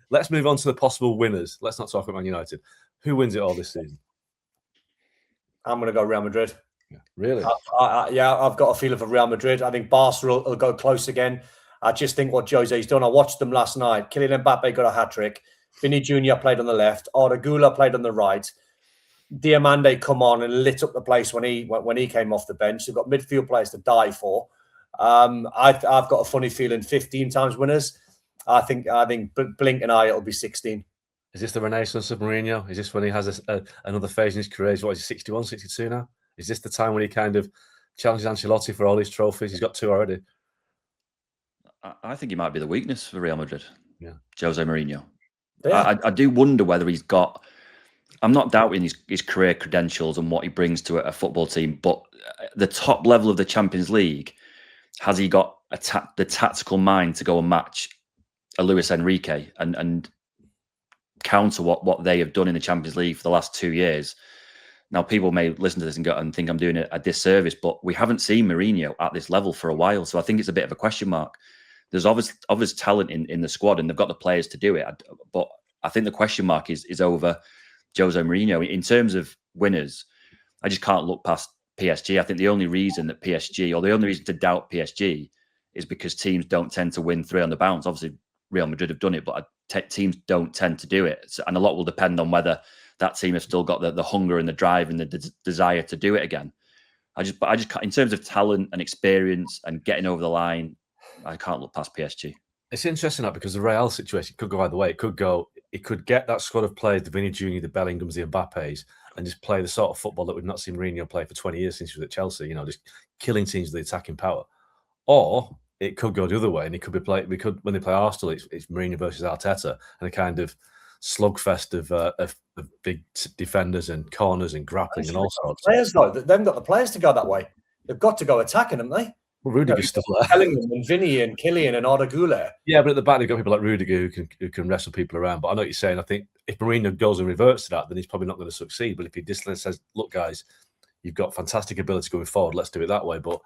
let's move on to the possible winners. Let's not talk about Man United. Who wins it all this season? I'm going to go Real Madrid. Yeah, really? I've got a feeling for Real Madrid. I think Barcelona will go close again. I just think what Jose's done. I watched them last night. Kylian Mbappe got a hat-trick. Vinny Jr. played on the left. Arda Güler played on the right. Diamande come on and lit up the place when he came off the bench. They've got midfield players to die for. I've got a funny feeling 15 times winners. I think blink an eye, it'll be 16. Is this the renaissance of Mourinho? Is this when he has another phase in his career? What is he, 61, 62 now? Is this the time when he kind of challenges Ancelotti for all these trophies? He's got 2 already. I think he might be the weakness for Real Madrid. Yeah, Jose Mourinho. Yeah. I do wonder whether he's got. I'm not doubting his career credentials and what he brings to a football team, but the top level of the Champions League, has he got the tactical mind to go and match a Luis Enrique and counter what they have done in the Champions League for the last 2 years? Now, people may listen to this and think I'm doing a disservice, but we haven't seen Mourinho at this level for a while, so I think it's a bit of a question mark. There's obvious talent in the squad, and they've got the players to do it, but I think the question mark is over Jose Mourinho. In terms of winners, I just can't look past PSG. I think the only reason to doubt PSG is because teams don't tend to win 3 on the bounce. Obviously, Real Madrid have done it, but teams don't tend to do it. And a lot will depend on whether that team has still got the hunger and the drive and the desire to do it again. I just in terms of talent and experience and getting over the line, I can't look past PSG. It's interesting that because the Real situation could go either way. It could get that squad of players, the Vinny Jr., the Bellinghams, the Mbappes, and just play the sort of football that we've not seen Mourinho play for 20 years since he was at Chelsea, just killing teams with the attacking power. Or it could go the other way, and it could be when they play Arsenal, it's Mourinho versus Arteta, and a kind of slugfest of big defenders and corners and grappling and all sorts. Players though, they haven't got the players to go that way. They've got to go attacking, haven't they? Well, Rudiger's still there. Bellingham and Vinny and Kylian and Arda Güler. Yeah, but at the back they've got people like Rudiger who can wrestle people around. But I know what you're saying. I think if Mourinho goes and reverts to that, then he's probably not going to succeed. But if he just says, "Look, guys, you've got fantastic ability going forward. Let's do it that way." But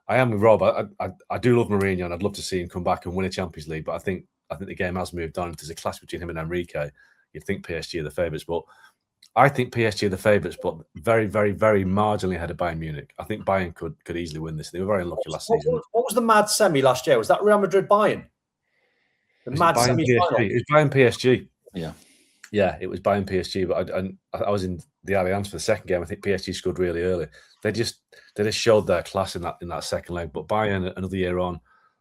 I am with Rob. I do love Mourinho, and I'd love to see him come back and win a Champions League. But I think the game has moved on. If there's a clash between him and Enrique, you'd think PSG are the favourites. But I think PSG are the favourites, but very, very, very marginally ahead of Bayern Munich. I think Bayern could easily win this. They were very unlucky last season. What was the mad semi last year? Was that Real Madrid Bayern? The mad semi-final. It was Bayern PSG. Yeah, it was Bayern PSG. But I was in the Allianz for the second game. I think PSG scored really early. They just showed their class in that second leg. But Bayern, another year on,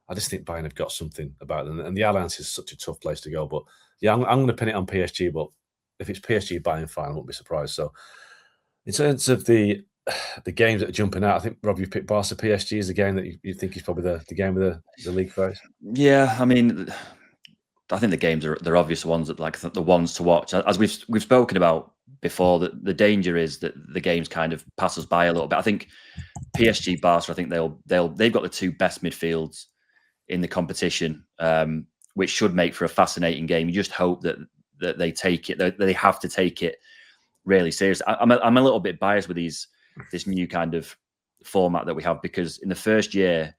I just think Bayern have got something about them. And the Allianz is such a tough place to go. But yeah, I'm going to pin it on PSG. But if it's PSG Bayern final, I won't be surprised. So in terms of the games that are jumping out, I think, Rob, you've picked Barca PSG as a game that you think is probably the game of the league phase. Yeah, I mean, I think the games they're obvious ones that the ones to watch. As we've spoken about before, that the danger is that the games kind of pass us by a little bit. I think PSG Barca, I think they've got the 2 best midfields in the competition, which should make for a fascinating game. You just hope that they take it, that they have to take it really serious. I'm a little bit biased with this new kind of format that we have, because in the first year,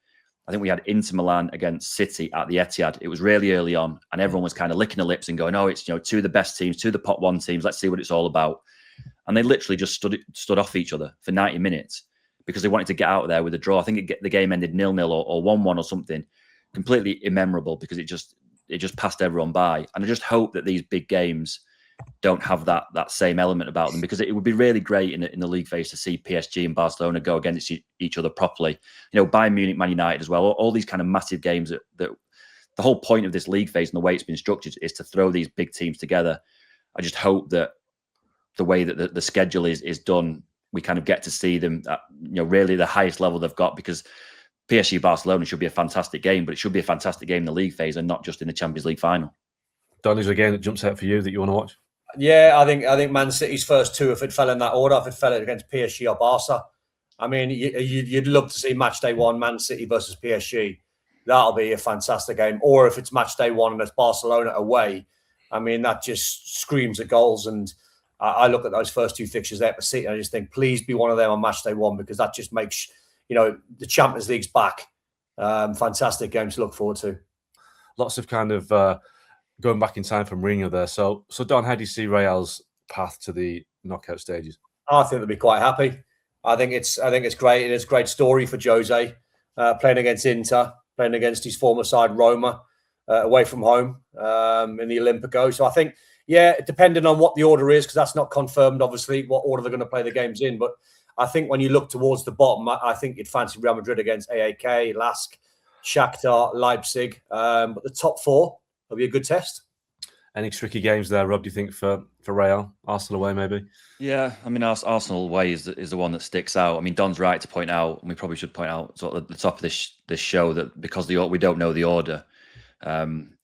I think we had Inter Milan against City at the Etihad. It was really early on, and everyone was kind of licking their lips and going, "Oh, it's 2 of the best teams, 2 of the pot 1 teams. Let's see what it's all about." And they literally just stood off each other for 90 minutes because they wanted to get out of there with a draw. I think the game ended 0-0 or 1-1 or something, completely immemorable because it just passed everyone by. And I just hope that these big games don't have that same element about them, because it would be really great in the league phase to see PSG and Barcelona go against each other properly. Bayern Munich, Man United as well. All these kind of massive games that the whole point of this league phase and the way it's been structured is to throw these big teams together. I just hope that the way that the schedule is done, we kind of get to see them at really the highest level they've got, because PSG Barcelona should be a fantastic game, but it should be a fantastic game in the league phase and not just in the Champions League final. Don, is there a game that jumps out for you that you want to watch? Yeah, I think Man City's first 2, if it fell in that order, if it fell against PSG or Barca, I mean, you'd love to see match day 1, Man City versus PSG. That'll be a fantastic game. Or if it's match day 1 and it's Barcelona away, I mean, that just screams of goals. And I look at those first 2 fixtures there for City, and I just think, please be one of them on match day 1, because that just makes, the Champions League's back. Fantastic games to look forward to. Lots of kind of going back in time for Mourinho there. So Don, how do you see Real's path to the knockout stages? I think they'll be quite happy. I think it's great. It's a great story for Jose, playing against Inter, playing against his former side Roma, away from home in the Olympico. So I think, yeah, depending on what the order is, because that's not confirmed, obviously, what order they're going to play the games in. But I think when you look towards the bottom, I think you'd fancy Real Madrid against AAK, Lask, Shakhtar, Leipzig. But the top four will be a good test. Any tricky games there, Rob, do you think, for Real? Arsenal away, maybe? Yeah, I mean, Arsenal away is the one that sticks out. I mean, Don's right to point out, and we probably should point out sort of at the top of this show, that because we don't know the order,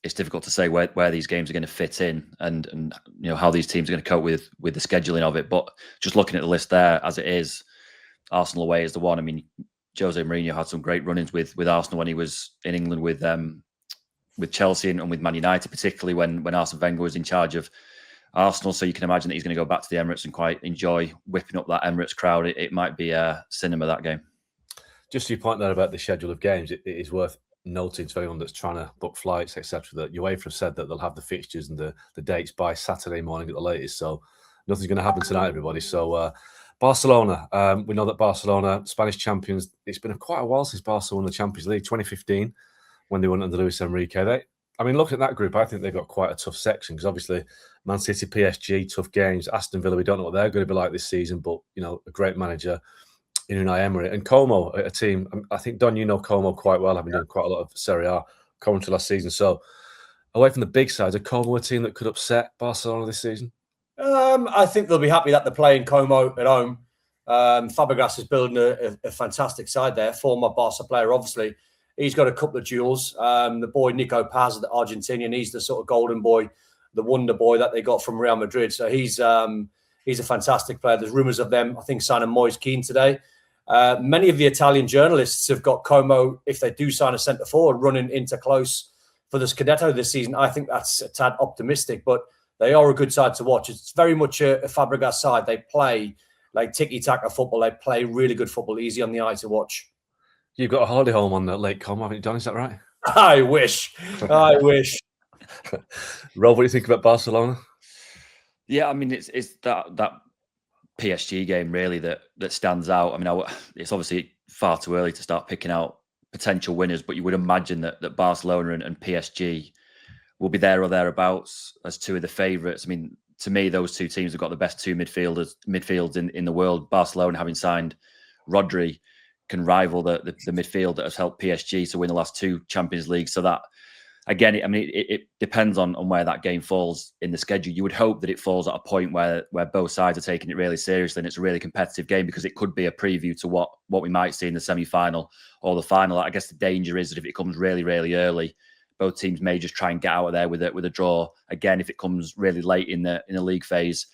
it's difficult to say where these games are going to fit in, and how these teams are going to cope with the scheduling of it. But just looking at the list there as it is, Arsenal away is the one. I mean, Jose Mourinho had some great run-ins with Arsenal when he was in England with Chelsea and with Man United, particularly when Arsene Wenger was in charge of Arsenal. So you can imagine that he's going to go back to the Emirates and quite enjoy whipping up that Emirates crowd. It might be a cinema, that game. Just to your point there about the schedule of games, it is worth noting to anyone that's trying to book flights, etc., that UEFA have said that they'll have the fixtures and the dates by Saturday morning at the latest. So nothing's going to happen tonight, everybody. So Barcelona, we know that Barcelona, Spanish champions, it's been quite a while since Barcelona won the Champions League, 2015, when they won under Luis Enrique. Looking at that group, I think they've got quite a tough section, because obviously Man City, PSG, tough games. Aston Villa, we don't know what they're going to be like this season, but, a great manager in Unai Emery. And Como, a team, I think, Don, you know Como quite well, having done quite a lot of Serie A commentary last season. So away from the big sides, are Como a team that could upset Barcelona this season? I think they'll be happy that they're playing Como at home. Fabregas is building a fantastic side there, former Barca player, obviously. He's got a couple of duels. The boy Nico Paz, the Argentinian, he's the sort of golden boy, the wonder boy that they got from Real Madrid. So he's a fantastic player. There's rumours of them, I think, signing Moise Kean today. Many of the Italian journalists have got Como, if they do sign a centre forward, running into close for the Scudetto this season. I think that's a tad optimistic, but they are a good side to watch. It's very much a Fabregas side. They play like tiki-taka football. They play really good football, easy on the eye to watch. You've got a holiday home on Lake Como, haven't you, Don? Is that right? I wish. I wish. Rob, what do you think about Barcelona? Yeah, I mean, it's that PSG game really that stands out. I mean, it's obviously far too early to start picking out potential winners, but you would imagine that Barcelona and PSG will be there or thereabouts as two of the favourites. I mean, to me, those two teams have got the best two midfields in the world. Barcelona, having signed Rodri, can rival the midfield that has helped PSG to win the last two Champions League. So that, again, it depends on where that game falls in the schedule. You would hope that it falls at a point where both sides are taking it really seriously and it's a really competitive game, because it could be a preview to what we might see in the semi-final or the final. I guess the danger is that if it comes really, really early, both teams may just try and get out of there with a draw. Again, if it comes really late in the league phase,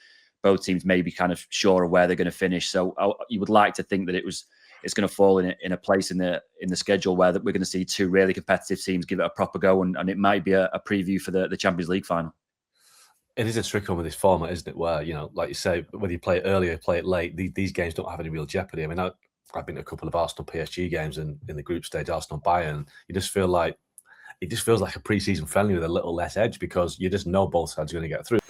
both teams may be kind of sure of where they're going to finish. So you would like to think that it's going to fall in a place in the schedule where we're going to see two really competitive teams give it a proper go, and it might be a preview for the Champions League final. It is a tricky one with this format, isn't it? Where, like you say, whether you play it early or play it late, these games don't have any real jeopardy. I mean, I've been to a couple of Arsenal PSG games, and in the group stage, Arsenal Bayern, you just feel like it just feels like a pre-season friendly with a little less edge, because you just know both sides are going to get through.